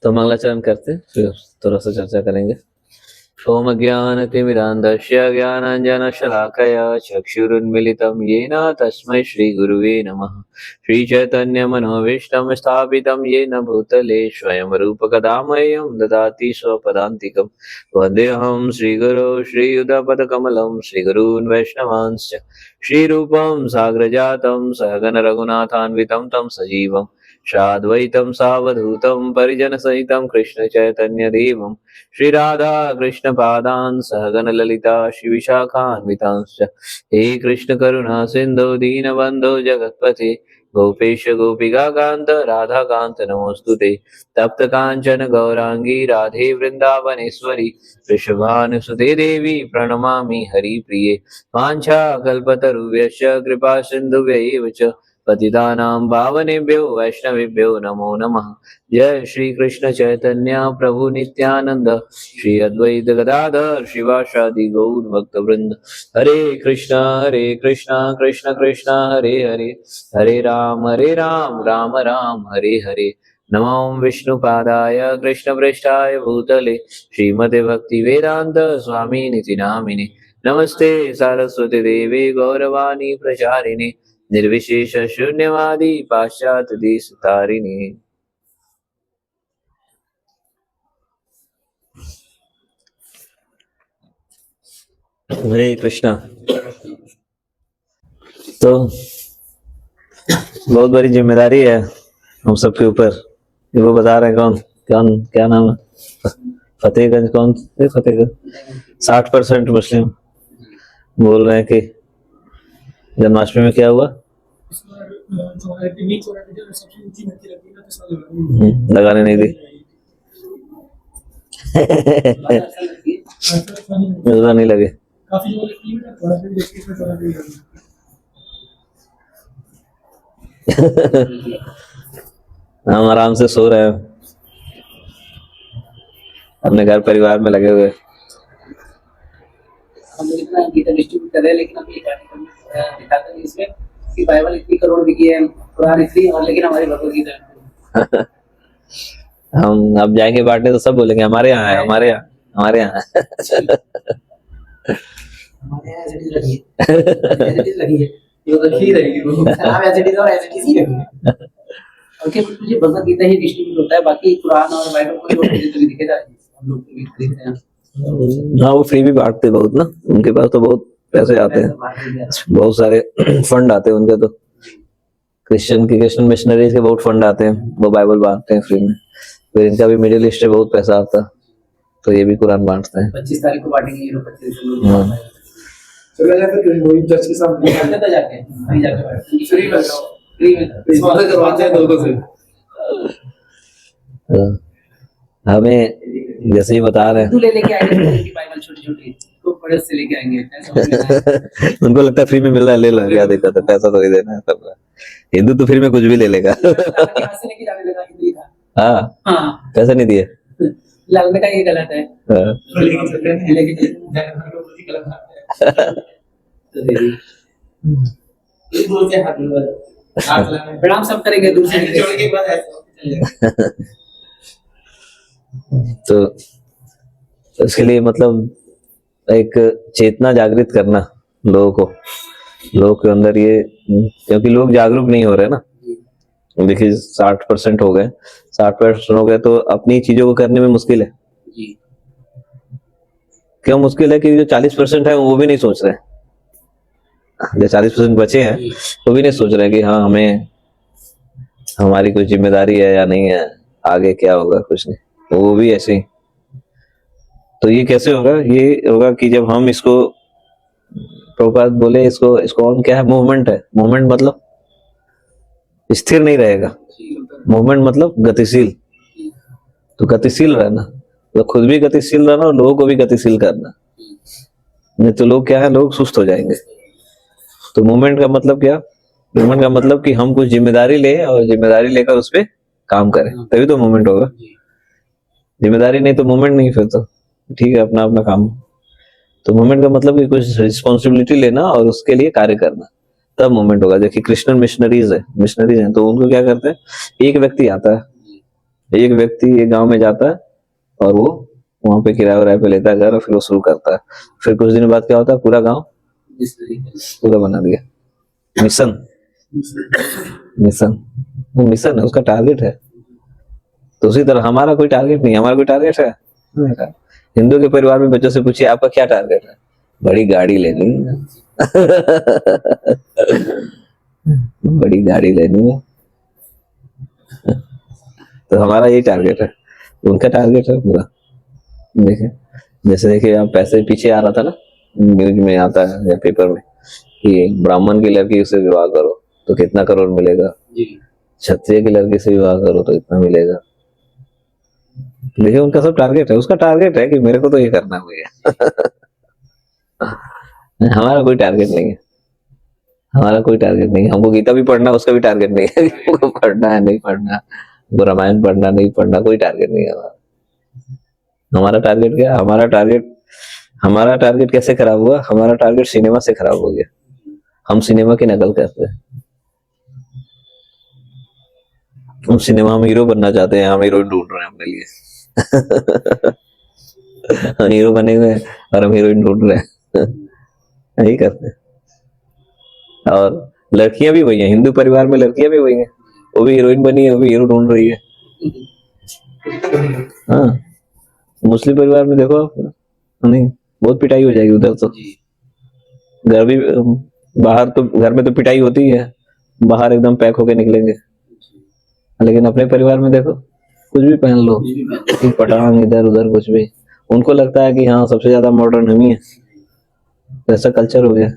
तो मंगलाचरण करते फिर थोड़ा सा चर्चा करेंगे। ओम ज्ञानतिमिरान्धस्य ज्ञानाञ्जनशलाकया चक्षुरुन्मिलितं येन तस्मै श्रीगुरुवे नमः। श्रीचैतन्यमनोभीष्टं स्थापितं येन भूतले स्वयं रूपकदा मह्यं ददाति स्वपदान्तिकं। वन्देऽहं श्रीगुरो श्रीयुतपदकमलं श्रीगुरून् वैष्णवांश्च श्रीरूपं साग्रजातं सहगण रघुनाथान्वितं तं सजीवं साद्वैतं सावधूतं परिजनसहितं कृष्णचैतन्यदेवं श्री राधा कृष्ण पादान् सहगण ललिता शिविशाखान्वितांश्च। हे कृष्ण करुणा सिन्धो दीनबन्धो जगत्पते गोपेश गोपिका कान्त राधा कान्त नमोस्तुते। तप्त कांचन गौरांगी राधे वृंदावनेश्वरी वृषभानुसुते देवी प्रणमामि हरिप्रिये। वाञ्छाकल्पतरुभ्यश्च कृपा सिन्धुभ्यैव च पतितानां पावनेभ्यो वैष्णवेभ्यो नमो नमः। जय श्री कृष्ण चैतन्य प्रभु नित्यानंद श्री अद्वैत गदाधर शिवासादि गौर भक्त वृंद। हरे कृष्णा कृष्ण कृष्ण हरे हरे हरे राम राम राम हरे हरे। नमो विष्णुपादाय कृष्णप्रेष्ठाय भूतले श्रीमते भक्ति वेदांत स्वामी निति नामिने। नमस्ते सारस्वती देवी गौरवाणी प्रचारिणे निर्विशेष शून्यवादी पाश्चात्य देश तारिणे। हरे कृष्णा। तो बहुत बड़ी जिम्मेदारी है हम सबके ऊपर। ये वो बता रहे हैं कौन कौन क्या नाम है, फतेहगंज कौन थे, फतेहगंज 60% मुस्लिम बोल रहे हैं कि जन्माष्टमी में क्या हुआ, लगाने नहीं दी। नहीं लगे। हम आराम से सो रहे हैं, अपने घर परिवार में लगे हुए। हम इतना गीता डिस्ट्रीब्यूट कर रहे हैं, लेकिन अभी दिखाते हैं इसमें कि बाइबल इतनी करोड़ बिकी है, कुरान इतनी, और लेकिन हमारी भगवद गीता हम अब जाएंगे बांटने तो सब बोलेंगे हमारे यहाँ है, हमारे यहाँ हमारे यहाँ लगी है, जो रखी रहेगी वो नाम एसिडिटी और एसिडिटी ही है। ओके, मुझे भगवद गीता ही डिस्ट्रीब्यूट होता है, बाकी कुरान और बाइबल कोई और चीजें तो नहीं दिखेगा, हम लोग भी खरीदते हैं। हाँ, वो फ्री भी बांटते बहुत ना, उनके पास तो बहुत पैसे आते हैं, बहुत सारे फंड आते हैं उनके। तो क्रिश्चियन मिशनरीज के बहुत फंड आते हैं, वो बाइबल बांटते हैं फ्री में। फिर इनका भी मिडिल ईस्ट से बहुत पैसा आता है, तो ये भी कुरान बांटते हैं। 25 तारीख को बांटेंगे ये लोग, 25 चला जाकर वही चर्च के सामने जाके जाके फ्री में स्पॉन्सर करवाते हैं लोगों से। हमें जैसे ही बता रहे हैं ले लेके आएंगे बाइबल छोटी-छोटी, तो बड़े से लेके आएंगे। उनको लगता है फ्री में मिल रहा है, ले लो, क्या दिक्कत है, पैसा तो ही देना है सब। हिंदू तो फ्री में कुछ भी ले लेगा। हाँ, पैसे नहीं दिए, लाल का ये गलत है। प्रणाम सब करेंगे दूर से। तो इसके लिए मतलब एक चेतना जागृत करना लोगों के अंदर, ये क्योंकि लोग जागरूक नहीं हो रहे ना। देखिए 60% हो गए, 60% हो गए तो अपनी चीजों को करने में मुश्किल है। क्यों मुश्किल है? कि जो 40% है वो भी नहीं सोच रहे, जो 40% बचे हैं वो भी नहीं सोच रहे कि हाँ हमें हमारी कुछ जिम्मेदारी है या नहीं है, आगे क्या होगा, कुछ नहीं, वो भी ऐसे ही। तो ये कैसे होगा? ये होगा कि जब हम इसको, प्रभुपाद बोले इसको हम क्या है, मूवमेंट है। मूवमेंट मतलब स्थिर नहीं रहेगा, मूवमेंट मतलब गतिशील। तो गतिशील रहना, तो खुद भी गतिशील रहना और लोगों को भी गतिशील करना, नहीं तो लोग क्या है, लोग सुस्त हो जाएंगे। तो मूवमेंट का मतलब क्या? मूवमेंट का मतलब कि हम कुछ जिम्मेदारी ले और जिम्मेदारी लेकर उस पर काम करें, तभी तो मूवमेंट होगा। जिम्मेदारी नहीं तो मूवमेंट नहीं, फिर तो ठीक है अपना अपना काम। तो मूवमेंट का मतलब कि कुछ रिस्पॉन्सिबिलिटी लेना और उसके लिए कार्य करना, तब मूवमेंट होगा। देखिए क्रिश्चियन मिशनरीज हैं, तो उनको क्या करते हैं, एक व्यक्ति आता है, एक व्यक्ति एक गांव में जाता है और वो वहां पे किराए वराए पे लेता है घर और फिर वो शुरू करता है। फिर कुछ दिन बाद क्या होता है, पूरा गांव इस तरीके से पूरा बना दिया। मिशन मिशन वो मिशन है, उसका टारगेट है। तो उसी तरह हमारा कोई टारगेट नहीं है। हमारा कोई टारगेट है नहीं। हिंदू के परिवार में बच्चों से पूछिए आपका क्या टारगेट है, बड़ी गाड़ी लेनी है। बड़ी गाड़ी लेनी है। तो हमारा ये टारगेट है, उनका टारगेट है पूरा। देखिए जैसे देखिए आप पैसे पीछे आ रहा था ना, न्यूज में आता है या पेपर में कि ब्राह्मण की लड़की से विवाह करो तो कितना करोड़ मिलेगा, जी क्षत्रिय की लड़की से विवाह करो तो इतना मिलेगा। देखिए उनका सब टारगेट है, उसका टारगेट है कि मेरे को तो ये करना है भैया। हमारा कोई टारगेट नहीं है, हमारा कोई टारगेट नहीं है। हमको गीता भी पढ़ना, उसका भी टारगेट नहीं है कि हमको पढ़ना है नहीं पढ़ना, हमको रामायण पढ़ना नहीं पढ़ना, कोई टारगेट नहीं है हमारा। हमारा टारगेट क्या है? हमारा टारगेट कैसे खराब हुआ? हमारा टारगेट सिनेमा से खराब हो गया। हम सिनेमा की नकल करते हैं। हम हीरो बनना चाहते हैं, हम हीरोइन ढूंढ रहे हैं अपने लिए। हम हीरो बने हुए हैं और हम हीरोइन ढूंढ रहे हैं। यही करते हैं। और लड़कियां भी वही हैं, हिंदू परिवार में लड़कियां भी वही हैं, वो भी हीरोइन बनी है, वो भी हीरो ढूंढ रही है। हाँ मुस्लिम परिवार में देखो आप, नहीं बहुत पिटाई हो जाएगी उधर तो। घर भी बाहर तो, घर में तो पिटाई होती ही है, बाहर एकदम पैक होके निकलेंगे। लेकिन अपने परिवार में देखो कुछ भी पहन लो, पटांग इधर उधर कुछ भी, उनको लगता है कि हाँ सबसे ज्यादा मॉडर्न हम ही है, ऐसा कल्चर हो गया।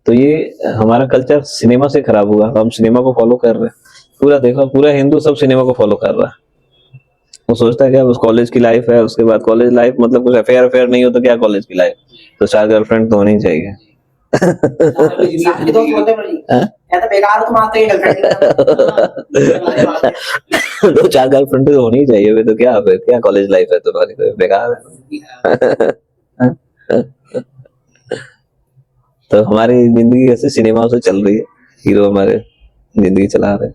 तो ये हमारा कल्चर सिनेमा से खराब हुआ। हम सिनेमा को फॉलो कर रहे हैं पूरा। देखो पूरा हिंदू सब सिनेमा को फॉलो कर रहा है। वो सोचता है क्या उस कॉलेज की लाइफ है, उसके बाद कॉलेज लाइफ मतलब कुछ अफेयर नहीं हो तो क्या कॉलेज की लाइफ, तो 4 गर्लफ्रेंड तो होनी ही चाहिए। बेकार तो मानते हैं गर्लफ्रेंड। 2-4 गर्लफ्रेंड तो होनी ही चाहिए, वे तो क्या कॉलेज लाइफ है तुम्हारी, तो बेकार है। तो हमारी जिंदगी ऐसे सिनेमा से चल रही है, हीरो हमारे जिंदगी चला रहे हैं।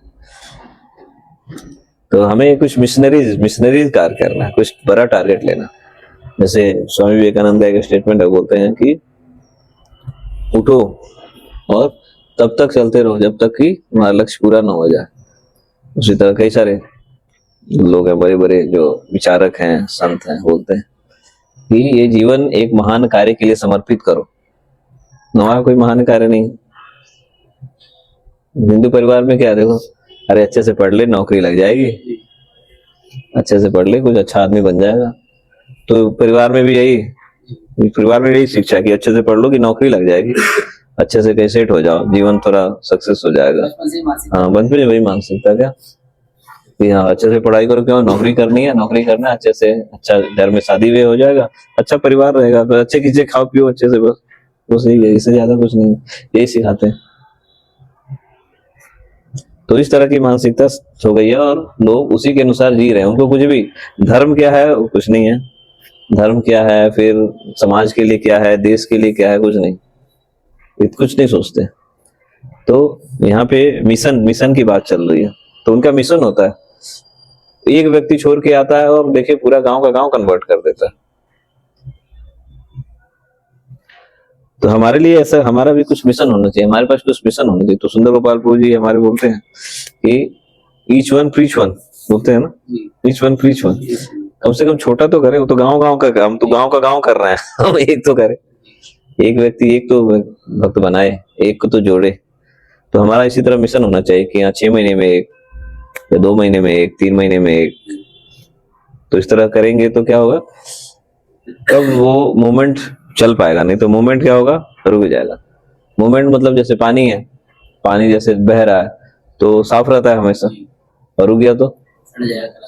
तो हमें कुछ मिशनरीज कार्य करना है, कुछ बड़ा टारगेट लेना। जैसे स्वामी विवेकानंद का एक स्टेटमेंट है, बोलते हैं कि उठो और तब तक चलते रहो जब तक कि हमारा लक्ष्य पूरा ना हो जाए। उसी तरह कई सारे लोग हैं, बड़े बड़े जो विचारक हैं, संत हैं, बोलते हैं कि ये जीवन एक महान कार्य के लिए समर्पित करो। हमारा कोई महान कार्य नहीं। हिंदू परिवार में क्या देखो, अरे अच्छे से पढ़ ले नौकरी लग जाएगी, अच्छे से पढ़ ले कुछ अच्छा आदमी बन जाएगा। तो परिवार में भी यही शिक्षा कि अच्छे से पढ़ लो कि नौकरी लग जाएगी, अच्छे से कहीं सेट हो जाओ, जीवन थोड़ा सक्सेस हो जाएगा। हाँ बचपन में वही मानसिकता क्या कि हाँ अच्छे से पढ़ाई करो, क्यों नौकरी करनी है, नौकरी करना है, अच्छे से अच्छा घर में शादी भी हो जाएगा, अच्छा परिवार रहेगा, तो अच्छे चीजें खाओ पियो अच्छे से, बस यही है, इससे ज्यादा कुछ नहीं, यही सिखाते हैं। तो इस तरह की मानसिकता हो गई है और लोग उसी के अनुसार जी रहे हैं। उनको कुछ भी धर्म क्या है वो कुछ नहीं है, धर्म क्या है, फिर समाज के लिए क्या है, देश के लिए क्या है, कुछ नहीं, कुछ नहीं सोचते। तो यहाँ पे मिशन की बात चल रही है। तो उनका मिशन होता है, एक व्यक्ति छोड़ के आता है और देखिए पूरा गांव का गांव कन्वर्ट कर देता है। तो हमारे लिए ऐसा, हमारा भी कुछ मिशन होना चाहिए, हमारे पास कुछ मिशन होना चाहिए। तो सुंदर गोपाल प्रभु जी हमारे बोलते हैं कि ईच वन प्रीच वन, बोलते हैं ना, ईच वन प्रीच वन। कम से कम छोटा तो करे, वो तो गांव का काम, तो गांव का गांव कर रहे हैं। हम एक तो करे, एक व्यक्ति एक तो भक्त बनाए, एक को तो जोड़े। तो हमारा इसी तरह मिशन होना चाहिए कि यहाँ 6 महीने में एक, या 2 महीने में एक, 3 महीने में एक। तो इस तरह करेंगे तो क्या होगा, तब वो मूवमेंट चल पाएगा, नहीं तो मूवमेंट क्या होगा, रुक जाएगा। मूवमेंट मतलब जैसे पानी है, पानी जैसे बह रहा है तो साफ रहता है हमेशा, और रुक गया तो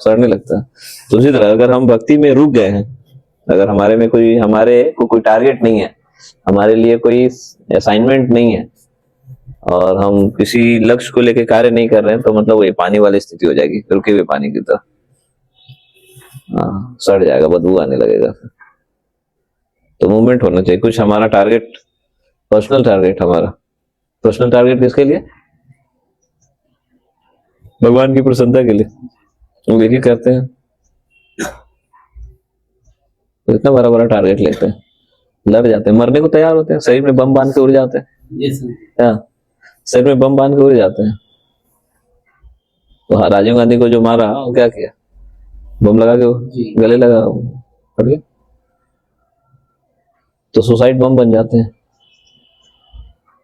सड़ने लगता है। तो उसी तरह अगर हम भक्ति में रुक गए हैं, अगर हमारे को कोई टारगेट नहीं है, हमारे लिए कोई असाइनमेंट नहीं है, और हम किसी लक्ष्य को लेकर कार्य नहीं कर रहे हैं, तो मतलब ये पानी वाली स्थिति हो जाएगी, रुके हुए पानी की तरह। हाँ सड़ जाएगा, बदबू आने लगेगा। तो मूवमेंट होना चाहिए, कुछ हमारा टारगेट, पर्सनल टारगेट। हमारा पर्सनल टारगेट किसके लिए, भगवान की प्रसन्नता के लिए वो यही करते हैं। तो इतना बड़ा बड़ा टारगेट लेते हैं, लड़ जाते हैं, मरने को तैयार होते हैं, शरीर में बम बांध के उड़ जाते हैं। Yes, sir. हाँ, शरीर में बम बांध के उड़ जाते हैं। तो हाँ, राजीव गांधी को जो मारा वो क्या किया, बम लगा के वो जी। गले लगा पड़ गया। तो सुसाइड बम बन जाते हैं।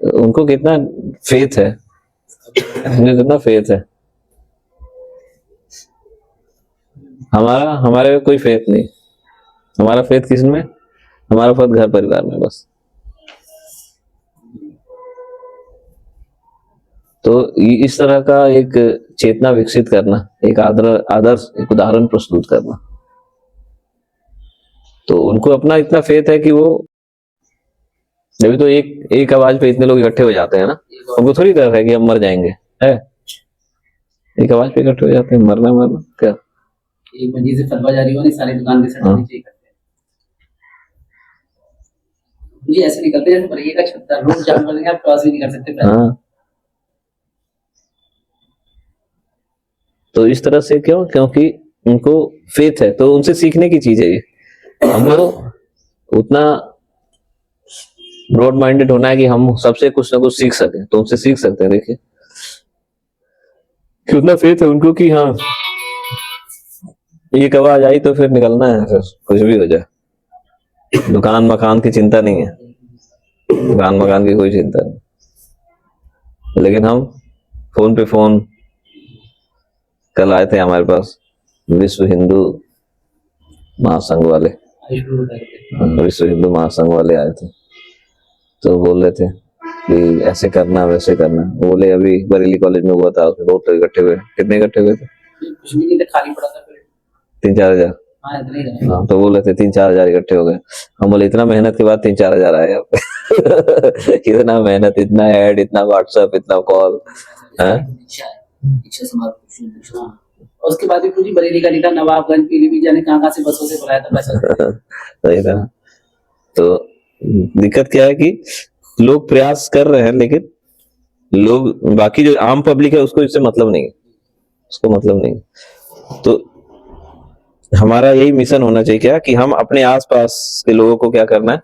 उनको कितना फेथ है, उन्हें कितना फेथ है। हमारे में कोई फेथ नहीं। हमारा फेथ किस में, हमारा फेथ घर परिवार में बस। तो इस तरह का एक चेतना विकसित करना, एक आदर्श, एक उदाहरण प्रस्तुत करना। तो उनको अपना इतना फेथ है कि वो जब तो एक आवाज पे इतने लोग इकट्ठे हो जाते हैं ना, उनको थोड़ी डर है कि हम मर जाएंगे, है? एक आवाज पे इकट्ठे हो जाते हैं, मरना क्या। एक मंजिल से फतवा जारी हुआ नहीं, सारी दुकान के शटर हाँ। नीचे करते हैं। मुझे ऐसे निकलते हैं जैसे परिये का छत्ता, रोड जाम कर देंगे, आप क्रॉस भी नहीं कर सकते पैदल। हाँ, तो इस तरह से क्यों, क्योंकि उनको फेथ है। तो उनसे सीखने की चीज है ये। हमको उतना ब्रॉड माइंडेड होना है कि हम सबसे कुछ ना कुछ सीख सके, तो उनसे सीख सकते हैं। देखिए कि उतना फेथ है उनको कि हाँ एक आवाज आई तो फिर निकलना है, फिर कुछ भी हो जाए। दुकान मकान की चिंता नहीं है, दुकान मकान की कोई चिंता नहीं। लेकिन हम फोन पे फोन, कल आए थे हमारे पास विश्व हिंदू महासंघ वाले, विश्व हिंदू महासंघ वाले आए थे। तो बोल रहे थे कि ऐसे करना वैसे करना। वो बोले अभी बरेली कॉलेज में हुआ था, उसमें बहुत लोग इकट्ठे हुए। कितने इकट्ठे हुए थे? कुछ भी नहीं था, खाली पड़ा था फिर। 3-4 हजार। हाँ, इतने ही रहे। हाँ, तो बोल रहे थे 3-4 हजार इकट्ठे हो गए। हम बोले इतना मेहनत के बाद 3-4 हजार आए आप इतना मेहनत, इतना ऐड, इतना व्हाट्सएप, इतना कॉल है। दीक्षा समारोह। हाँ। और उसके बाद भी कुछ ही बरेली का लिखा, नवाबगंज, पीलीभीत, जाने कहाँ से बसों से बुलाया था पैसा। सही था। तो दिक्कत क्या है कि लोग प्रयास कर रहे हैं, लेकिन लोग, बाकी जो आम पब्लिक है उसको इससे मतलब नहीं है, उसको मतलब नहीं। तो हमारा यही मिशन होना चाहिए क्या, कि हम अपने आसपास के लोगों को क्या करना है,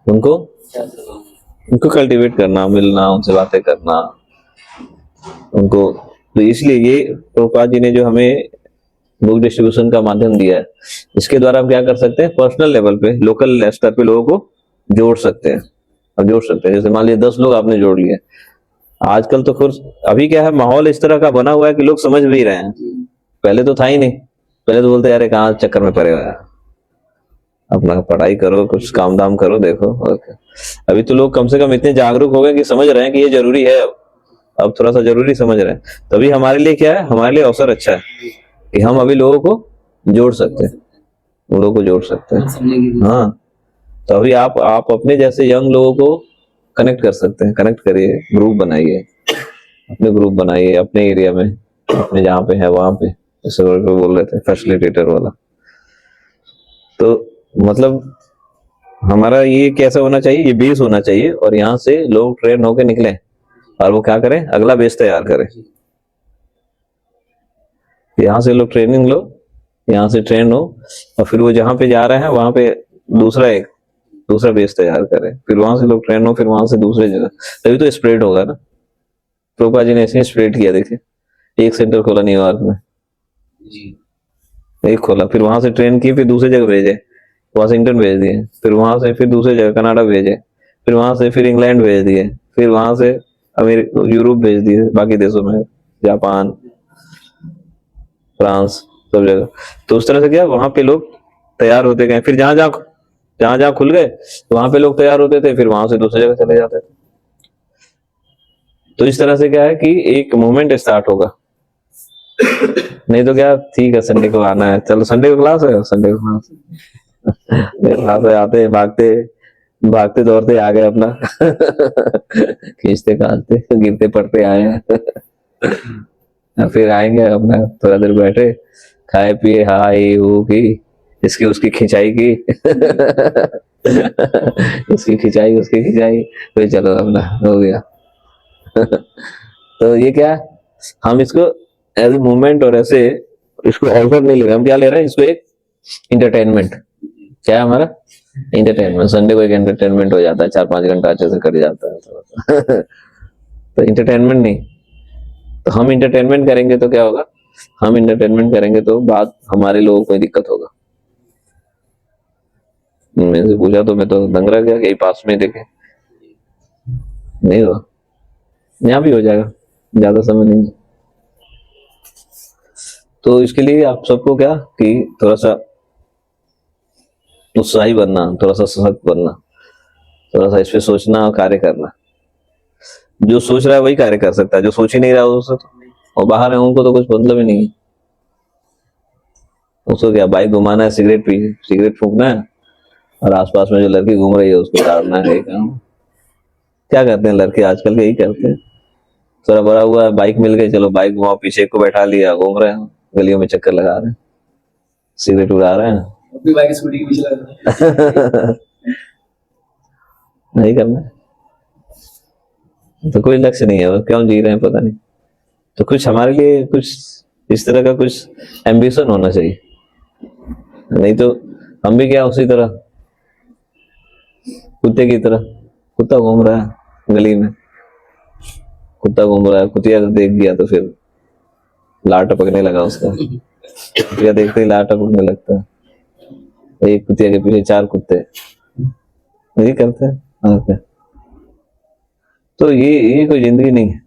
उनको कल्टीवेट करना, मिलना, उनसे बातें करना उनको। तो इसलिए ये प्रभुपाद जी ने जो हमें बुक डिस्ट्रीब्यूशन का माध्यम दिया है, इसके द्वारा हम क्या कर सकते हैं, पर्सनल लेवल पे, लोकल स्तर पे लोगों को जोड़ सकते हैं। अब जोड़ सकते हैं, जैसे मान लीजिए 10 लोग आपने जोड़ लिए। आजकल तो खुद अभी क्या है, माहौल इस तरह का बना हुआ है कि लोग समझ भी रहे हैं। पहले तो था ही नहीं, पहले तो बोलते यार कहाँ चक्कर में पड़े हुए हैं, अपना पढ़ाई करो, कुछ काम दाम करो, देखो। अभी तो लोग कम से कम इतने जागरूक हो गए कि समझ रहे हैं कि ये जरूरी है। अब थोड़ा सा जरूरी समझ रहे हैं, तभी हमारे लिए क्या है, हमारे लिए अवसर अच्छा है कि हम अभी लोगों को जोड़ सकते हैं, लोगों को जोड़ सकते हैं। हाँ, तो अभी आप अपने जैसे यंग लोगों को कनेक्ट कर सकते हैं। कनेक्ट करिए, ग्रुप बनाइए, अपने ग्रुप बनाइए अपने एरिया में, अपने जहाँ पे है वहां पे, जैसे बोल रहे थे फैसिलिटेटर वाला। तो मतलब हमारा ये कैसा होना चाहिए, ये बेस होना चाहिए, और यहाँ से लोग ट्रेन होके निकले और वो क्या करें, अगला बेस तैयार करें। यहाँ से लोग ट्रेनिंग लो, यहाँ से ट्रेन हो, और फिर वो जहाँ पे जा रहे हैं वहां पे दूसरा बेस तैयार करें, फिर वहां से लोग ट्रेन हो, फिर वहां से दूसरे जगह, तभी तो स्प्रेड होगा ना। प्रभुपाद जी ने ऐसे स्प्रेड किया, देखिए एक सेंटर खोला न्यूयॉर्क में, एक खोला, फिर वहां से ट्रेन की, फिर दूसरी जगह भेजे, वॉशिंगटन भेज दिए, फिर वहां से फिर दूसरी जगह कनाडा भेजे, फिर वहां से फिर इंग्लैंड भेज दिए, फिर वहां से यूरोप भेज दिए, बाकी देशों में, जापान, फ्रांस, सब जगह। तो उस तरह से क्या, वहां पे लोग तैयार होते गए, फिर जहां जहां खुल गए वहां पे लोग तैयार होते थे, फिर वहां से दूसरी जगह चले जाते थे। तो इस तरह से क्या है कि एक मूवमेंट स्टार्ट होगा। नहीं तो क्या, ठीक है संडे को आना है, चलो संडे को क्लास है, संडे को क्लास है, आते हैं, भागते दौड़ते आ गए अपना खींचते खाते गिरते पड़ते आए हैं। फिर आएंगे अपना थोड़ा देर बैठे, खाए पिए, हाई हो की, इसकी उसकी खिंचाई की इसकी खिंचाई उसकी खिंचाई, फिर चलो अपना हो गया। तो ये क्या, हम इसको एज ए मूवमेंट और ऐसे इसको ऑफर नहीं ले रहे हम, क्या ले रहे हैं इसको, एक इंटरटेनमेंट। क्या है हमारा इंटरटेनमेंट, संडे को एक एंटरटेनमेंट हो जाता है, 4-5 घंटा अच्छे से कट जाता है थोड़ा सा तो इंटरटेनमेंट नहीं, तो हम इंटरटेनमेंट करेंगे तो क्या होगा, हम इंटरटेनमेंट करेंगे तो बात हमारे लोगों को दिक्कत होगा। मैंने से पूछा तो मैं तो दंग रह गया, कहीं पास में देखे नहीं हुआ, यहाँ भी हो जाएगा, ज्यादा समय नहीं। तो इसके लिए आप सबको क्या कि थोड़ा सा उत्साही बनना, थोड़ा सा सशक्त बनना, थोड़ा सा इस पे सोचना और कार्य करना। जो सोच रहा है वही कार्य कर सकता है, जो सोच ही नहीं रहा उससे तो, और बाहर है उनको तो कुछ मतलब ही नहीं है। उसको क्या बाइक घुमाना है, सिगरेट फूंकना है, और आसपास में जो लड़की घूम रही है उसको ताड़ना है, काम क्या करते हैं लड़के आजकल के, यही करते हैं। थोड़ा बड़ा हुआ है, बाइक मिल गई, चलो बाइक घुमाओ, पीछे को बैठा लिया, घूम रहे हैं, गलियों में चक्कर लगा रहे हैं, सिगरेट उड़ा रहे हैं अपनी बाइक स्कूटी के पीछे लगा नहीं करना है। तो कोई लक्ष्य नहीं है, वो क्यों जी रहे हैं पता नहीं। तो कुछ हमारे लिए कुछ इस तरह का कुछ एम्बिशन होना चाहिए, नहीं तो हम भी क्या उसी तरह कुत्ते की तरह, कुत्ता घूम रहा है गली में, कुत्ता घूम रहा है, कुतिया देख गया तो फिर लार टपकने लगा उसका, कुतिया देखते ही लार टपकने लगता है, एक कुतिया के पीछे 4 कुत्ते, यही करते हैं। और क्या, तो ये कोई जिंदगी नहीं है।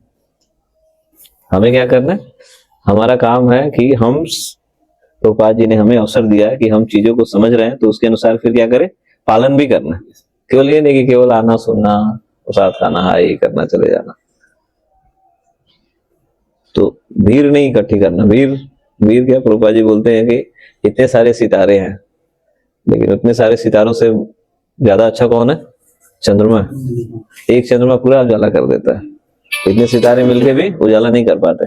हमें क्या करना है, हमारा काम है कि हम, प्रभुपाद जी ने हमें अवसर दिया है कि हम चीजों को समझ रहे हैं तो उसके अनुसार फिर क्या करें, पालन भी करना है। केवल ये नहीं कि केवल आना सुनना, प्रसाद खाना, हाँ ये करना, चले जाना। तो भीड़ नहीं इकट्ठी करना। भीड़ क्या, प्रभुपाद जी बोलते हैं कि इतने सारे सितारे हैं, लेकिन उतने सारे सितारों से ज्यादा अच्छा कौन है, चंद्रमा। एक चंद्रमा पूरा उजाला कर देता है, इतने सितारे मिलके भी उजाला नहीं कर पाते,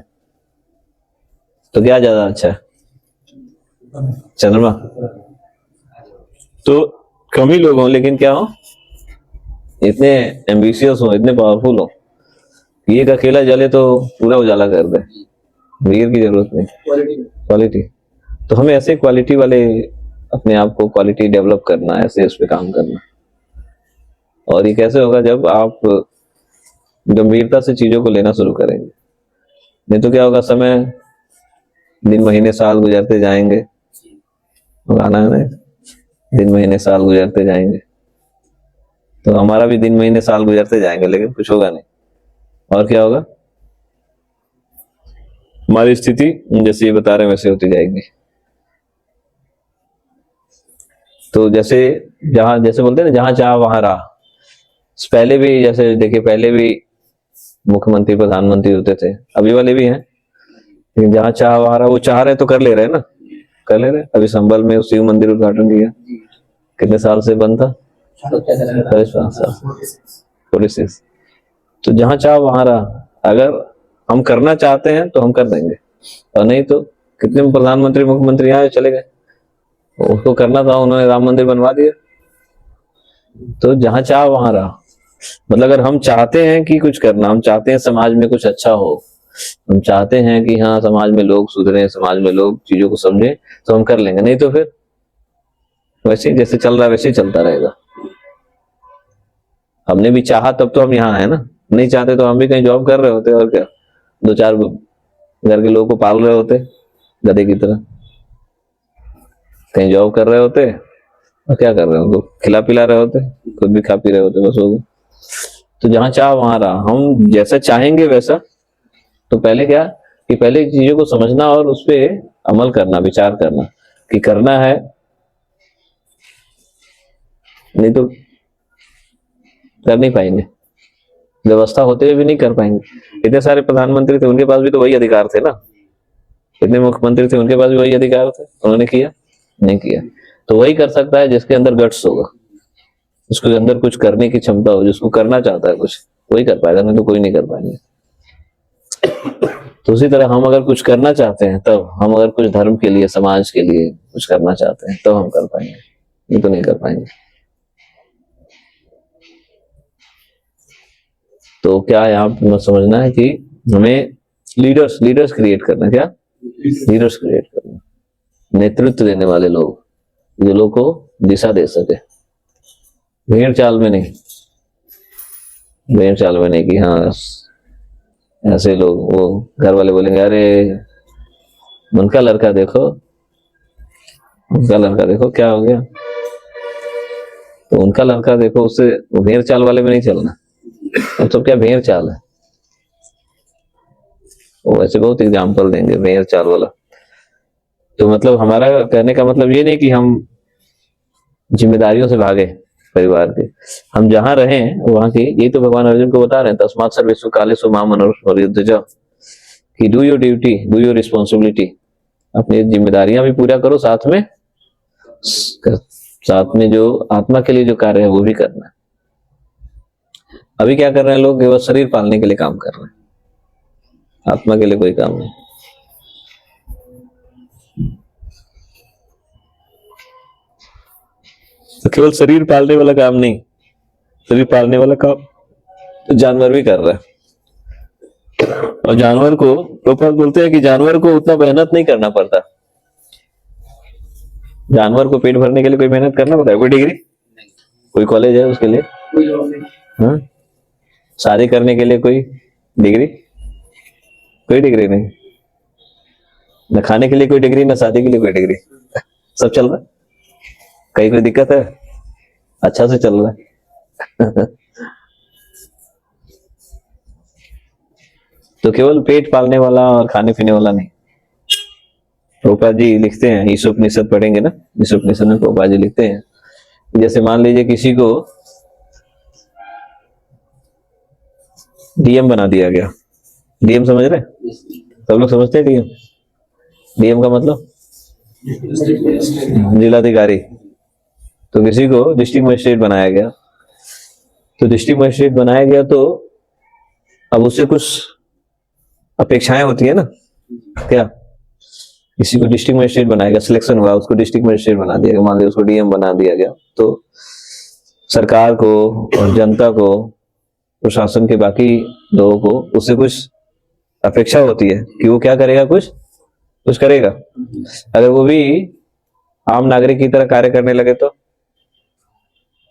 तो क्या ज्यादा अच्छा है, चंद्रमा। तो कम ही लोग हों लेकिन क्या हो, इतने एम्बिशियस हो, इतने पावरफुल हो, एक अकेला जले तो पूरा उजाला कर दे। भीड़ की जरूरत नहीं, क्वालिटी। तो हमें ऐसे क्वालिटी वाले, अपने आप को क्वालिटी डेवलप करना है, ऐसे इस पे काम करना। और ये कैसे होगा, जब आप गंभीरता से चीजों को लेना शुरू करेंगे। नहीं तो क्या होगा, समय, दिन महीने साल गुजरते जाएंगे, गाना है ना, दिन महीने साल गुजरते जाएंगे, तो हमारा भी दिन महीने साल गुजरते जाएंगे लेकिन कुछ होगा नहीं। और क्या होगा, हमारी स्थिति जैसे ये बता रहे हैं वैसे होती जाएगी। तो जैसे जहां, जैसे बोलते हैं ना, जहां चाह वहां राह। पहले भी जैसे देखिए, पहले भी मुख्यमंत्री प्रधानमंत्री होते थे, अभी वाले भी हैं, लेकिन जहां चाह वहां राह। वो चाह रहे तो कर ले रहे हैं ना, कर ले रहे। अभी संभल में शिव मंदिर उद्घाटन किया, कितने साल से बंद था, 46। तो जहां चाह वहां राह। अगर हम करना चाहते हैं तो हम कर देंगे, और नहीं तो कितने प्रधानमंत्री मुख्यमंत्री आए चले गए, उसको करना था, उन्होंने राम मंदिर बनवा दिया। तो जहां चाह वहां राह। मतलब अगर हम चाहते हैं कि कुछ करना, हम चाहते हैं समाज में कुछ अच्छा हो, हम चाहते हैं कि हाँ समाज में लोग सुधरे, समाज में लोग चीजों को समझे, तो हम कर लेंगे। नहीं तो फिर वैसे जैसे चल रहा है वैसे ही चलता रहेगा। हमने भी चाहा तब तो हम यहाँ है ना, नहीं चाहते तो हम भी कहीं जॉब कर रहे होते, और क्या 2-4 घर के लोगों को पाल रहे होते गधे की तरह, कहीं जॉब कर रहे होते, और क्या कर रहे होते, खिला पिला रहे होते, खुद भी खा पी रहे होते, बस हो गया। तो जहां चाह वहां रहा। हम जैसा चाहेंगे वैसा, तो पहले क्या कि पहले चीजों को समझना और उस पर अमल करना, विचार करना कि करना है, नहीं तो कर नहीं पाएंगे, व्यवस्था होते हुए भी नहीं कर पाएंगे। इतने सारे प्रधानमंत्री थे, उनके पास भी तो वही अधिकार थे ना, इतने मुख्यमंत्री थे, उनके पास भी वही अधिकार थे, उन्होंने किया नहीं किया। तो वही कर सकता है जिसके अंदर गट्स होगा, जिसके अंदर कुछ करने की क्षमता हो, जिसको करना चाहता है कुछ, वही कर पाएगा, नहीं तो कोई नहीं कर पाएंगे। तो उसी तरह हम अगर कुछ करना चाहते हैं, तब हम अगर कुछ धर्म के लिए, समाज के लिए कुछ करना चाहते हैं, तब हम कर पाएंगे, नहीं तो नहीं कर पाएंगे। तो क्या यहाँ पर समझना है कि हमें लीडर्स क्रिएट करना, क्या लीडर्स क्रिएट करना, नेतृत्व देने वाले लोग जो लोग को दिशा दे सके, भेड़ चाल में नहीं, भेड़ चाल में नहीं कि हाँ ऐसे लोग, वो घर वाले बोलेंगे अरे उनका लड़का देखो, उनका लड़का देखो क्या हो गया, तो उनका लड़का देखो, उससे भेड़ चाल वाले में नहीं चलना। अब तो क्या भेड़ चाल है, वो वैसे बहुत एग्जाम्पल देंगे भेड़ चाल वाला। तो मतलब हमारा कहने का मतलब ये नहीं कि हम जिम्मेदारियों से भागे परिवार के, हम जहां रहें वहां की, ये तो भगवान अर्जुन को बता रहे हैं, तस्मात् सर्वेषु कालेषु मां मनोरथ, कि do your duty, do your responsibility, अपनी जिम्मेदारियां भी पूरा करो, साथ में जो आत्मा के लिए जो कार्य है वो भी करना है। अभी क्या कर रहे हैं लोग, केवल शरीर पालने के लिए काम कर रहे हैं, आत्मा के लिए कोई काम नहीं। तो केवल शरीर पालने वाला काम नहीं, शरीर पालने वाला काम तो जानवर भी कर रहा है। और जानवर को लोग बोलते हैं कि जानवर को उतना मेहनत नहीं करना पड़ता, जानवर को पेट भरने के लिए कोई मेहनत करना पड़ता है, कोई डिग्री, कोई कॉलेज है उसके लिए, कोई जॉब नहीं। हाँ, शादी करने के लिए कोई डिग्री, कोई डिग्री नहीं, न खाने के लिए कोई डिग्री, न शादी के लिए कोई डिग्री, सब चल रहा है। कहीं कोई दिक्कत है, अच्छा से चल रहा है। तो केवल पेट पालने वाला और खाने पीने वाला नहीं। प्रभुपाद जी लिखते हैं, ईशोपनिषद पढ़ेंगे ना, ईशोपनिषद में प्रभुपाद जी लिखते हैं, जैसे मान लीजिए किसी को डीएम बना दिया गया, डीएम समझ रहे हैं, सब लोग समझते हैं डीएम, डीएम का मतलब जिलाधिकारी। तो किसी को डिस्ट्रिक्ट मजिस्ट्रेट बनाया गया, तो डिस्ट्रिक्ट मजिस्ट्रेट बनाया गया तो अब उससे कुछ अपेक्षाएं होती है ना, क्या, किसी को डिस्ट्रिक्ट मजिस्ट्रेट बनाया गया, सिलेक्शन हुआ, उसको डिस्ट्रिक्ट मजिस्ट्रेट बना दिया गया, मान लीजिए उसको डीएम बना दिया गया, तो सरकार को और जनता को, प्रशासन के बाकी लोगों को उससे कुछ अपेक्षा होती है कि वो क्या करेगा, कुछ करेगा। अगर वो भी आम नागरिक की तरह कार्य करने लगे तो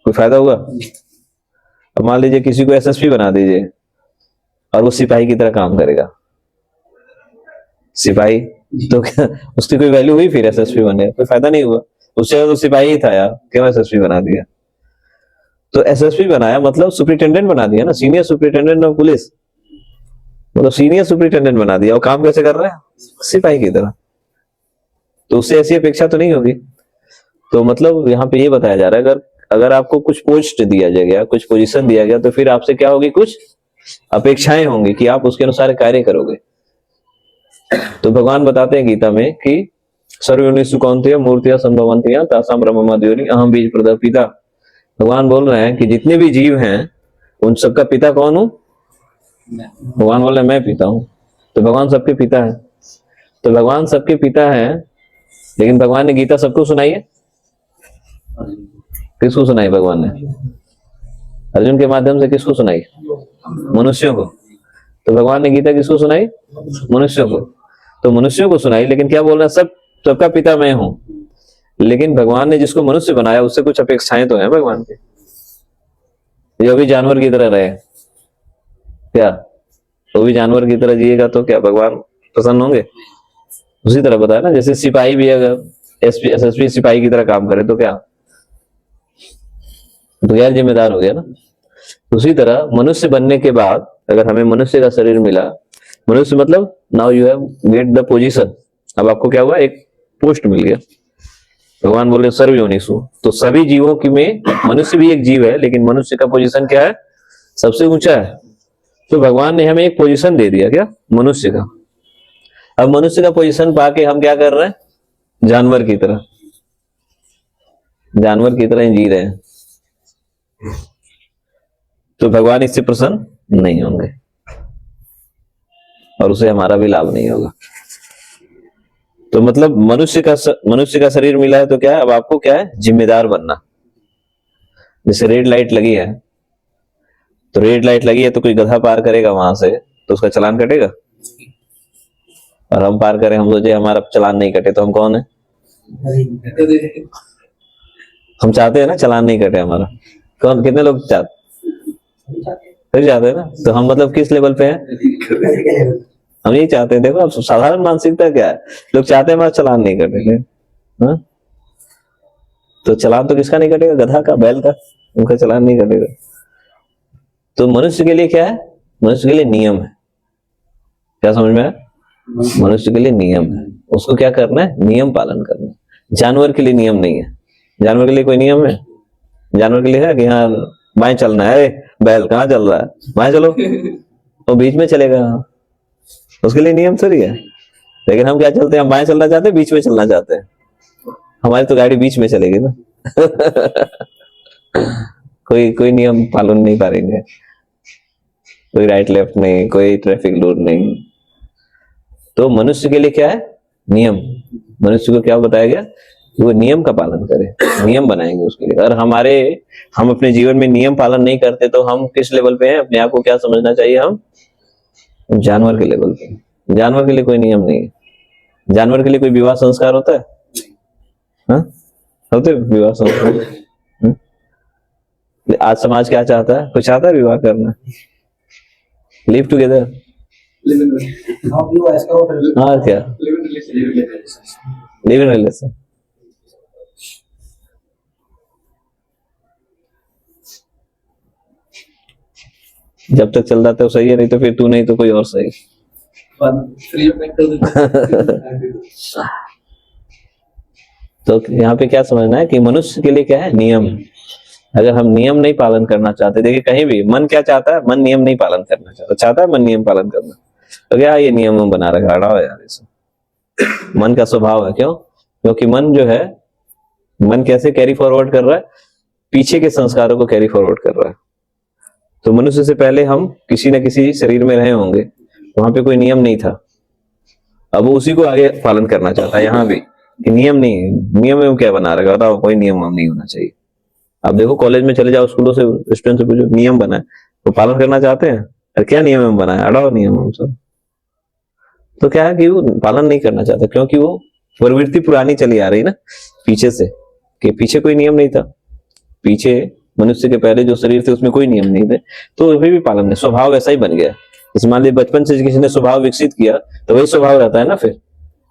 कोई फायदा हुआ? अब मान लीजिए किसी को एसएसपी बना दीजिए और वो सिपाही की तरह काम करेगा, सिपाही, तो क्या उसकी कोई वैल्यू हुई? फिर एसएसपी बने, कोई फायदा नहीं हुआ, उससे तो सिपाही ही था यार, क्यों एसएसपी बना दिया? तो एसएसपी बनाया मतलब सुपरिटेंडेंट बना दिया ना, सीनियर सुपरिटेंडेंट ऑफ पुलिस, मतलब सीनियर सुपरिटेंडेंट बना दिया, और काम कैसे कर रहा है? सिपाही की तरह। तो उससे ऐसी अपेक्षा तो नहीं होगी। तो मतलब यहाँ पे ये बताया जा रहा है, अगर आपको कुछ पोस्ट दिया जाएगा, कुछ पोजीशन दिया गया, तो फिर आपसे क्या होगी, कुछ अपेक्षाएं होंगी कि आप उसके अनुसार कार्य करोगे। तो भगवान बताते हैं गीता में कि सर्वयोनिषु कौन्तेय मूर्तिया संभवन्तिया तासाम ब्रह्ममाद्योनि अहम बीज प्रदः पिता। भगवान बोल रहे हैं कि जितने भी जीव हैं उन सबका पिता कौन हूं? भगवान बोल रहे हैं मैं पिता हूं। तो भगवान सबके पिता है, तो भगवान सबके पिता है, लेकिन भगवान ने गीता सबको सुनाई है? किसको सुनाई भगवान ने? अर्जुन के माध्यम से किसको सुनाई? मनुष्यों को। तो भगवान ने गीता किसको सुनाई? मनुष्यों को। तो मनुष्यों को सुनाई, लेकिन क्या बोल रहे हैं, सबका पिता मैं हूं। लेकिन भगवान ने जिसको मनुष्य बनाया उससे कुछ अपेक्षाएं तो हैं भगवान की, जो भी जानवर की तरह रहे, क्या वो भी जानवर की तरह जिएगा तो क्या भगवान प्रसन्न होंगे? उसी तरह बताया ना, जैसे सिपाही भी अगर एसएसपी सिपाही की तरह काम करे तो क्या, तो गैर जिम्मेदार हो गया ना। उसी तरह मनुष्य बनने के बाद अगर हमें मनुष्य का शरीर मिला, मनुष्य मतलब now you have get the position, अब आपको क्या हुआ, एक पोस्ट मिल गया। भगवान बोले सर्वयोनिषु, तो सभी जीवों की में मनुष्य भी एक जीव है, लेकिन मनुष्य का पोजीशन क्या है? सबसे ऊंचा है। तो भगवान ने हमें एक पोजीशन दे दिया, क्या? मनुष्य का। अब मनुष्य का पोजीशन पाके हम क्या कर रहे हैं? जानवर की तरह, जानवर की तरह जी रहे हैं। तो भगवान इससे प्रसन्न नहीं होंगे और उसे हमारा भी लाभ नहीं होगा। तो मतलब मनुष्य का शरीर मिला है तो क्या है, अब आपको क्या है? जिम्मेदार बनना। जैसे रेड लाइट लगी है, तो रेड लाइट लगी है तो कोई गधा पार करेगा वहां से तो उसका चालान कटेगा? और हम पार करें, हम सोचे हमारा चालान नहीं कटे, तो हम कौन है? हम चाहते हैं ना चालान नहीं कटे हमारा। कौन, कितने लोग फिर चाहते हैं ना? तो हम मतलब किस लेवल पे हैं? हम यही चाहते हैं। देखो अब साधारण मानसिकता क्या है, लोग चाहते हैं हमारा चालान नहीं कटे। हाँ? तो चालान तो किसका नहीं कटेगा? गधा का, बैल का, उनका चालान नहीं कटेगा। तो मनुष्य के लिए क्या है? मनुष्य के लिए नियम है। क्या समझ में आया? मनुष्य के लिए नियम है, उसको क्या करना है? नियम पालन करना है। जानवर के लिए नियम नहीं है। जानवर के लिए कोई नियम है? जानवर के लिए है कि हाँ बाएं चलना है, बैल कहाँ चल रहा है, बाएं चलो, वो बीच में चलेगा, उसके लिए नियम थोड़ी है। लेकिन हम क्या चलते हैं? हम बाएं चलना चाहते हैं, बीच में चलना चाहते हैं। हमारी तो गाड़ी बीच में चलेगी ना। कोई नियम पालन नहीं करेंगे, कोई राइट लेफ्ट नहीं, कोई ट्रैफिक रूल नहीं। तो मनुष्य के लिए क्या है? नियम। मनुष्य को क्या बताया गया? वो नियम का पालन करे, नियम बनाएंगे उसके लिए। और हम अपने जीवन में नियम पालन नहीं करते तो हम किस लेवल पे हैं? अपने आप को क्या समझना चाहिए? हम जानवर के लेवल पे। जानवर के लिए कोई नियम नहीं है। जानवर के लिए कोई विवाह संस्कार होता है? हाँ? होते विवाह संस्कार? आज समाज क्या चाहता है? कोई चाहता है विवाह करना? Live together. हाँ क्या? Live in relation. जब तक चल जाता है सही है, नहीं तो फिर तू नहीं तो कोई और सही। तो यहाँ पे क्या समझना है कि मनुष्य के लिए क्या है? नियम। अगर हम नियम नहीं पालन करना चाहते, देखिए कहीं भी मन क्या चाहता है? मन नियम नहीं पालन करना चाहता है मन नियम पालन करना। तो क्या ये नियम बना रखा, हटाओ यार इसे। मन का स्वभाव है। क्यों? क्योंकि मन जो है, मन कैसे कैरी फॉरवर्ड कर रहा है? पीछे के संस्कारों को कैरी फॉरवर्ड कर रहा है। तो मनुष्य से पहले हम किसी न किसी शरीर में रहे होंगे, वहां पे कोई नियम नहीं था, अब वो उसी को आगे पालन करना चाहता है। यहाँ भी कि नियम नहीं, नियम में क्या बना रखा? बताओ, कोई नियम नहीं होना चाहिए। अब देखो कॉलेज में चले जाओ, स्कूलों से स्टूडेंट से पूछो, नियम बना है तो पालन करना चाहते हैं? अरे क्या नियम बना है? हटाओ नियम हम सब। तो क्या है कि वो पालन नहीं करना चाहते, क्योंकि वो प्रवृत्ति पुरानी चली आ रही ना पीछे से, कि पीछे कोई नियम नहीं था। पीछे मनुष्य के पहले जो शरीर थे उसमें कोई नियम नहीं थे, तो अभी भी पालन नहीं, स्वभाव वैसा ही बन गया। जैसे मान लीजिए बचपन से किसी ने स्वभाव विकसित किया तो वही स्वभाव रहता है ना। फिर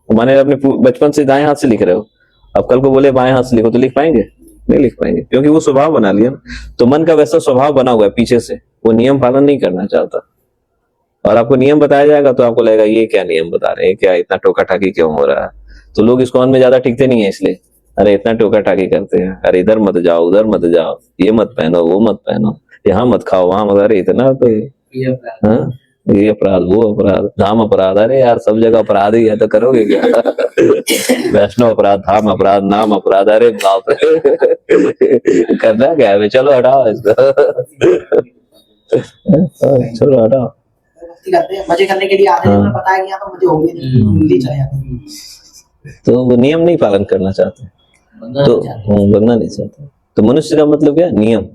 माने अपने बचपन से दाएं हाथ से लिख रहे हो, अब कल को बोले बाएं हाथ से लिखो तो लिख पाएंगे? नहीं लिख पाएंगे, क्योंकि वो स्वभाव बना लिया ना। तो मन का वैसा स्वभाव बना हुआ है पीछे से, वो नियम पालन नहीं करना चाहता। और आपको नियम बताया जाएगा तो आपको लगेगा ये क्या नियम बता रहे हैं, क्या इतना टोका टाकी क्यों हो रहा है? तो लोग इस्कॉन में ज्यादा टिकते नहीं है इसलिए, अरे इतना टोका टाकी करते हैं, अरे इधर मत जाओ, उधर मत जाओ, ये मत पहनो, वो मत पहनो, यहाँ मत खाओ, वहां मत, अरे इतना तो हाँ, ये अपराध, वो अपराध, धाम अपराध। अरे यार सब जगह अपराध ही है, तो करोगे क्या? वैष्णव अपराध, धाम अपराध, नाम अपराध, अरे बाप रे। करना क्या है? चलो हटाओ इसको। चलो हटाओ। करते हैं मजे करने के लिए आते हैं, पता है कि यहाँ तो मुझे होंगे नहीं, चले जाते हैं। तो वो नियम नहीं पालन करना चाहते, तो बनना नहीं चाहते। तो मनुष्य का मतलब क्या? नियम।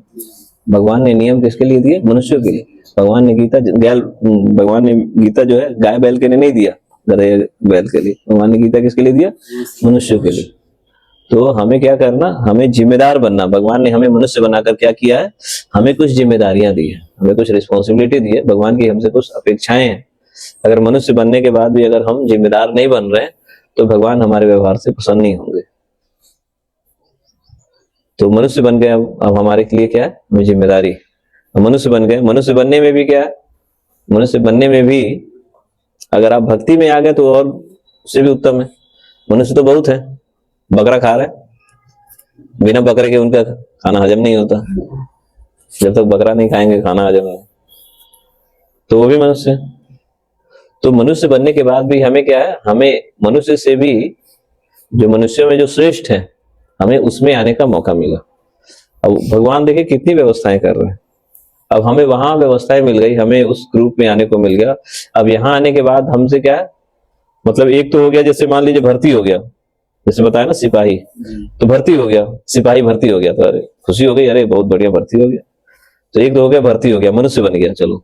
भगवान ने नियम किसके लिए दिए? मनुष्य के लिए। भगवान ने गीता जो है गाय बैल के लिए नहीं दिया, गधे बैल के लिए। भगवान ने गीता किसके लिए दिया? मनुष्य के लिए। तो हमें क्या करना? हमें जिम्मेदार बनना। भगवान ने हमें मनुष्य बनाकर क्या किया है? हमें कुछ जिम्मेदारियां दी है, हमें कुछ रिस्पॉन्सिबिलिटी दी है। भगवान की हमसे कुछ अपेक्षाएं हैं। अगर मनुष्य बनने के बाद भी अगर हम जिम्मेदार नहीं बन रहे तो भगवान हमारे व्यवहार से प्रसन्न नहीं होंगे। तो मनुष्य बन गए, अब हमारे लिए क्या है? हमें जिम्मेदारी। मनुष्य बन गए, मनुष्य बनने में भी क्या है? मनुष्य बनने में भी अगर आप भक्ति में आ गए तो और उससे भी उत्तम है। मनुष्य तो बहुत है, बकरा खा रहे, बिना बकरे के उनका खाना हजम नहीं होता। जब तक बकरा नहीं खाएंगे खाना हजम नहीं, तो वो भी मनुष्य है। तो मनुष्य बनने के बाद भी हमें क्या है? हमें मनुष्य से भी, जो मनुष्यों में जो श्रेष्ठ है, हमें उसमें आने का मौका मिला। अब भगवान देखिए कितनी व्यवस्थाएं कर रहे हैं। अब हमें वहां व्यवस्थाएं मिल गई, हमें उस ग्रुप में आने को मिल गया। अब यहाँ आने के बाद हमसे क्या है? मतलब एक तो हो गया, जैसे मान लीजिए भर्ती हो गया, जैसे बताया ना सिपाही, तो भर्ती हो गया, सिपाही भर्ती हो गया, तो अरे खुशी हो गई, अरे बहुत बढ़िया भर्ती हो गया। तो एक तो हो गया भर्ती हो गया, मनुष्य बन गया। चलो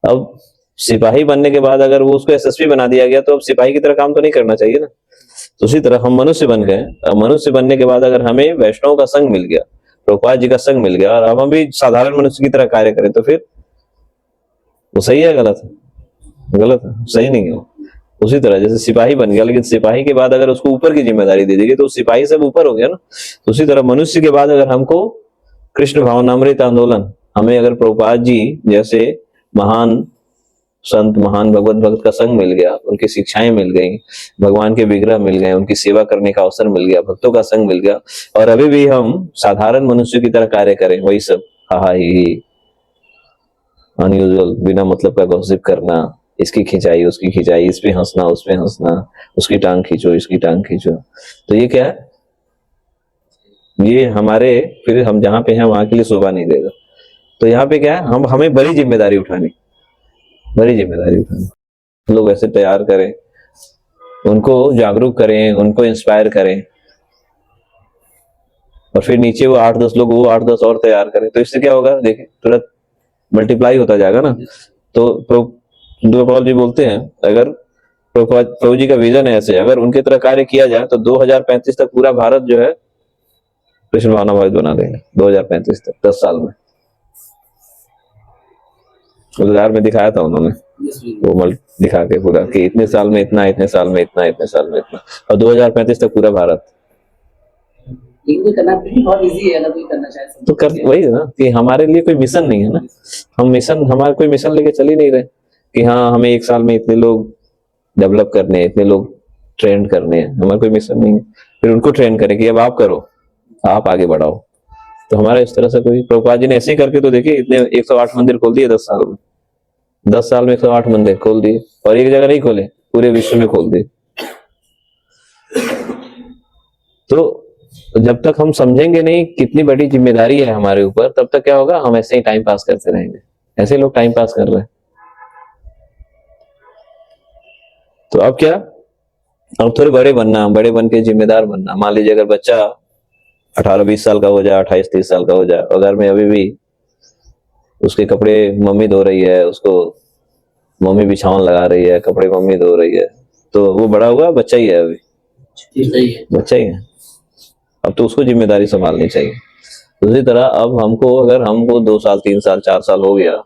अब सिपाही बनने के बाद अगर वो उसको एसएसपी बना दिया गया तो अब सिपाही की तरह काम तो नहीं करना चाहिए ना। तो उसी तरह हम मनुष्य बन गए। अब मनुष्य बनने के बाद अगर हमें वैष्णव का संग मिल गया, प्रभुपाद जी का संग मिल गया, और अब हम भी साधारण मनुष्य की तरह कार्य करें, तो फिर वो सही है गलत है? गलत है, सही नहीं है। उसी तरह जैसे सिपाही बन गया, लेकिन सिपाही के बाद अगर उसको ऊपर की जिम्मेदारी दे देगी तो सिपाही से ऊपर हो गया ना। तो उसी तरह मनुष्य के बाद अगर हमको कृष्ण भावनामृत आंदोलन, हमें अगर प्रभुपाद जी जैसे महान संत, महान भगवत भक्त का संग मिल गया, उनकी शिक्षाएं मिल गई, भगवान के विग्रह मिल गए, उनकी सेवा करने का अवसर मिल गया, भक्तों का संग मिल गया, और अभी भी हम साधारण मनुष्य की तरह कार्य करें, वही सब हा ही अनयूजुअल, बिना मतलब का गॉसिप करना, इसकी खिंचाई उसकी खिंचाई, इस पे हंसना उस पे हंसना, उसकी टांग खींचो इसकी टांग खींचो, तो ये क्या है? ये हमारे, फिर हम जहां पे हैं वहां के लिए शोभा नहीं देगा। तो यहाँ पे क्या है, हमें बड़ी जिम्मेदारी उठानी, बड़ी जिम्मेदारी उठानी। लोग ऐसे तैयार करें, उनको जागरूक करें, उनको इंस्पायर करें, और फिर नीचे वो 8-10 लोग, वो 8-10 और तैयार करें, तो इससे क्या होगा देखिए, तुरंत मल्टीप्लाई होता जाएगा ना। तो प्रभुपाद जी बोलते हैं, अगर प्रभु जी का विजन है ऐसे, अगर उनके तरह कार्य किया जाए तो 2035 तक पूरा भारत जो है कृष्ण भावनामृत बना देंगे। 2035 तक, 10 साल में। गुजरात में दिखाया था उन्होंने, वो मल दिखा के पूरा कि इतने साल में इतना, इतने साल में इतना, इतने साल में इतना, और 2035 तक पूरा भारत। लेकिन कोई करना भी बहुत इजी है, अगर कोई करना चाहे तो कर वही है ना कि हमारे लिए कोई मिशन नहीं है ना। हम मिशन, हमारा कोई मिशन लेके चल ही नहीं रहे कि हाँ हमें 1 साल में इतने लोग डेवलप करने हैं, इतने लोग ट्रेन करने हैं, हमारा कोई मिशन नहीं है। फिर उनको ट्रेन करें कि अब आप करो, आप आगे बढ़ाओ। तो हमारा इस तरह से कोई, प्रभुपाद जी ने ऐसे ही करके तो देखिए इतने 108 मंदिर खोल दिए 10 साल में। 10 साल में 108 मंदिर खोल दिए, और एक जगह नहीं खोले, पूरे विश्व में खोल दिए। तो जब तक हम समझेंगे नहीं कितनी बड़ी जिम्मेदारी है हमारे ऊपर, तब तक क्या होगा, हम ऐसे ही टाइम पास करते रहेंगे। ऐसे लोग टाइम पास कर रहे हैं। तो अब क्या, अब थोड़े बड़े बनना, बड़े बन के जिम्मेदार बनना। मान लीजिए अगर बच्चा 18-20 साल का हो जाए, 28-30 साल का हो जाए, अगर मैं अभी भी उसके कपड़े मम्मी धो रही है, उसको मम्मी बिछावन लगा रही है, कपड़े मम्मी धो रही है, तो वो बड़ा हुआ बच्चा ही है, अभी बच्चा ही है। अब तो उसको जिम्मेदारी संभालनी चाहिए। उसी तरह अब हमको, अगर हमको 2 साल 3 साल 4 साल हो गया,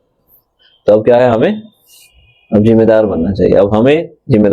तो अब क्या है, हमें अब जिम्मेदार बनना चाहिए। अब हमें जिम्मेदार